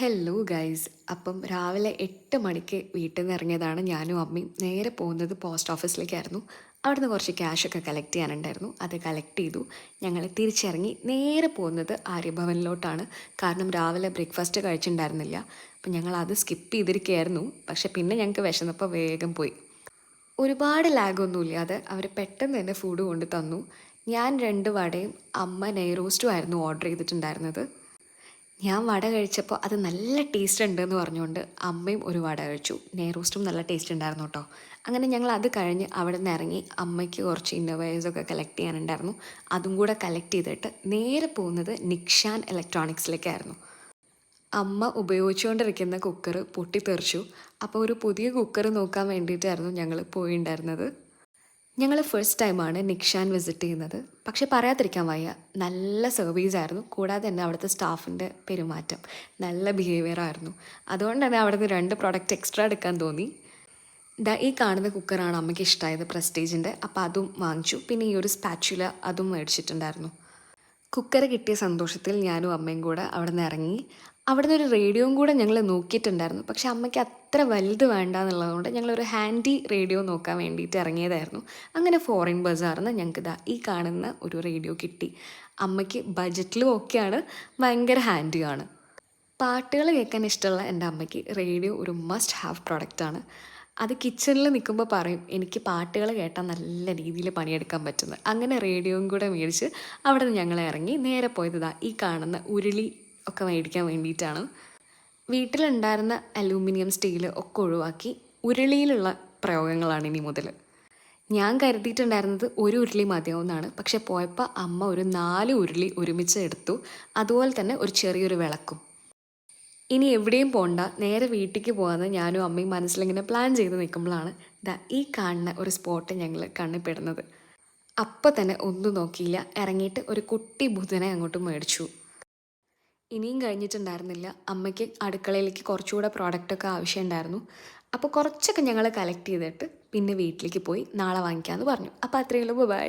Hello guys. അപ്പം രാവിലെ 8 മണിക്ക് വീട്ടിൽ നിന്ന് ഇറങ്ങിയതാണ് ഞാനും അമ്മയും. നേരെ പോകുന്നത് പോസ്റ്റ് ഓഫീസിലേക്കായിരുന്നു. അവിടുന്ന് കുറച്ച് ക്യാഷൊക്കെ കളക്ട് ചെയ്യാനുണ്ടായിരുന്നു. അത് കളക്ട് ചെയ്തു. ഞങ്ങൾ തിരിച്ചിറങ്ങി നേരെ പോകുന്നത് ആര്യഭവനിലോട്ടാണ്. കാരണം രാവിലെ ബ്രേക്ക്ഫാസ്റ്റ് കഴിച്ചിട്ടുണ്ടായിരുന്നില്ല. അപ്പം ഞങ്ങൾ അത് സ്കിപ്പ് ചെയ്തിരിക്കുകയായിരുന്നു. പക്ഷെ പിന്നെ ഞങ്ങൾക്ക് വിശന്നപ്പോൾ വേഗം പോയി. ഒരുപാട് ലാഗൊന്നുമില്ലാതെ അവർ പെട്ടെന്ന് തന്നെ ഫുഡ് കൊണ്ട് തന്നു. ഞാൻ 2 വടയും അമ്മ നെയ്റോസ്റ്റും ആയിരുന്നു ഓർഡർ ചെയ്തിട്ടുണ്ടായിരുന്നത്. ഞാൻ വട കഴിച്ചപ്പോൾ അത് നല്ല ടേസ്റ്റ് ഉണ്ടെന്ന് പറഞ്ഞുകൊണ്ട് അമ്മയും ഒരു വട കഴിച്ചു. നെയ്റോസ്റ്റും നല്ല ടേസ്റ്റ് ഉണ്ടായിരുന്നു കേട്ടോ. അങ്ങനെ ഞങ്ങൾ അത് കഴിഞ്ഞ് അവിടെ നിന്ന് ഇറങ്ങി അമ്മയ്ക്ക് കുറച്ച് ഇന്നോവേഴ്സൊക്കെ കളക്ട് ചെയ്യാനുണ്ടായിരുന്നു. അതും കൂടെ കളക്ട് ചെയ്തിട്ട് നേരെ പോകുന്നത് നിക്ഷാൻ ഇലക്ട്രോണിക്സിലേക്കായിരുന്നു. അമ്മ ഉപയോഗിച്ചുകൊണ്ടിരിക്കുന്ന കുക്കർ പൊട്ടിത്തെറിച്ചു. അപ്പോൾ ഒരു പുതിയ കുക്കർ നോക്കാൻ വേണ്ടിയിട്ടായിരുന്നു ഞങ്ങൾ പോയിണ്ടായിരുന്നത്. ഞങ്ങൾ ഫസ്റ്റ് ടൈമാണ് നിക്ഷാൻ വിസിറ്റ് ചെയ്യുന്നത്. പക്ഷെ പറയാതിരിക്കാൻ വയ്യ, നല്ല സർവീസായിരുന്നു. കൂടാതെ തന്നെ അവിടുത്തെ സ്റ്റാഫിൻ്റെ പെരുമാറ്റം നല്ല ബിഹേവിയർ ആയിരുന്നു. അതുകൊണ്ട് തന്നെ അവിടുന്ന് 2 പ്രോഡക്റ്റ് എക്സ്ട്രാ എടുക്കാൻ തോന്നി. ഈ കാണുന്ന കുക്കറാണ് അമ്മയ്ക്ക് ഇഷ്ടമായത്, പ്രസ്റ്റീജിൻ്റെ. അപ്പോൾ അതും വാങ്ങിച്ചു. പിന്നെ ഈ ഒരു സ്പാച്ചുല അതും മേടിച്ചിട്ടുണ്ടായിരുന്നു. കുക്കർ കിട്ടിയ സന്തോഷത്തിൽ ഞാനും അമ്മയും കൂടെ അവിടെ നിന്ന് ഇറങ്ങി. അവിടെ നിന്ന് ഒരു റേഡിയോയും കൂടെ ഞങ്ങൾ നോക്കിയിട്ടുണ്ടായിരുന്നു. പക്ഷെ അമ്മയ്ക്ക് അത്ര വലുത് വേണ്ട എന്നുള്ളതുകൊണ്ട് ഞങ്ങളൊരു ഹാൻഡി റേഡിയോ നോക്കാൻ വേണ്ടിയിട്ട് ഇറങ്ങിയതായിരുന്നു. അങ്ങനെ ഫോറിൻ ബസാറിന്ന് ഞങ്ങൾക്ക് ഈ കാണുന്ന ഒരു റേഡിയോ കിട്ടി. അമ്മയ്ക്ക് ബജറ്റിലും ഒക്കെയാണ്, ഭയങ്കര ഹാൻഡിയാണ്. പാട്ടുകൾ കേൾക്കാൻ ഇഷ്ടമുള്ള എൻ്റെ അമ്മയ്ക്ക് റേഡിയോ ഒരു മസ്റ്റ് ഹാവ് പ്രോഡക്റ്റാണ്. അത് കിച്ചണിൽ നിൽക്കുമ്പോൾ പറയും എനിക്ക് പാട്ടുകൾ കേട്ടാൽ നല്ല രീതിയിൽ പണിയെടുക്കാൻ പറ്റുന്നത്. അങ്ങനെ റേഡിയോയും കൂടെ മേടിച്ച് അവിടെ നിന്ന് ഞങ്ങൾ ഇറങ്ങി നേരെ പോയത് ഈ കാണുന്ന ഉരുളി ഒക്കെ മേടിക്കാൻ വേണ്ടിയിട്ടാണ്. വീട്ടിലുണ്ടായിരുന്ന അലൂമിനിയം സ്റ്റീൽ ഒക്കെ ഒഴിവാക്കി ഉരുളിയിലുള്ള പ്രയോഗങ്ങളാണ് ഇനി മുതൽ. ഞാൻ കരുതിയിട്ടുണ്ടായിരുന്നത് ഒരു ഉരുളി മതിയാവുന്നതാണ്. പക്ഷെ പോയപ്പോൾ അമ്മ ഒരു 4 ഉരുളി ഒരുമിച്ച് എടുത്തു. അതുപോലെ തന്നെ ഒരു ചെറിയൊരു വിളക്കും. ഇനി എവിടെയും പോണ്ട, നേരെ വീട്ടിലേക്ക് പോകാമെന്ന് ഞാനും അമ്മയും മനസ്സിലിങ്ങനെ പ്ലാൻ ചെയ്ത് നിൽക്കുമ്പോഴാണ് ഈ കാണുന്ന ഒരു സ്പോട്ട് ഞങ്ങൾ കണ്ണിൽപ്പെടുന്നത്. അപ്പം തന്നെ ഒന്നും നോക്കിയില്ല, ഇറങ്ങിയിട്ട് ഒരു കുട്ടി ബുധനെ അങ്ങോട്ട് മേടിച്ചു. ഇനിയും കഴിഞ്ഞിട്ടുണ്ടായിരുന്നില്ല. അമ്മയ്ക്ക് അടുക്കളയിലേക്ക് കുറച്ചുകൂടെ പ്രോഡക്റ്റൊക്കെ ആവശ്യമുണ്ടായിരുന്നു. അപ്പോൾ കുറച്ചൊക്കെ ഞങ്ങൾ കളക്ട് ചെയ്തിട്ട് പിന്നെ വീട്ടിലേക്ക് പോയി നാളെ വാങ്ങിക്കാമെന്ന് പറഞ്ഞു. അപ്പോൾ അത്രയേ ഉള്ളൂ. ബൈ.